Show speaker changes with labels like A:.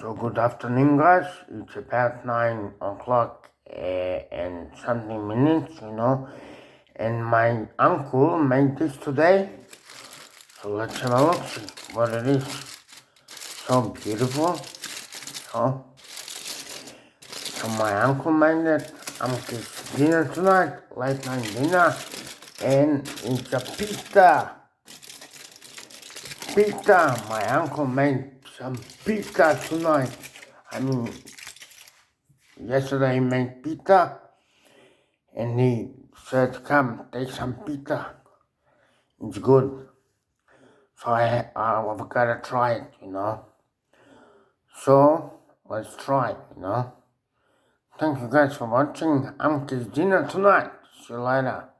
A: So good afternoon, guys. It's about 9 o'clock and something minutes. And my uncle made this today. So let's have a look, see what it is. So beautiful. So my uncle made it. Amke's dinner tonight, late night dinner. And it's a pizza. Pizza. My uncle made some pizza tonight. Yesterday he made pizza, and he said, "Come, take some pizza. It's good." So I've gotta try it. So let's try. Thank you guys for watching Amke's dinner tonight. See you later.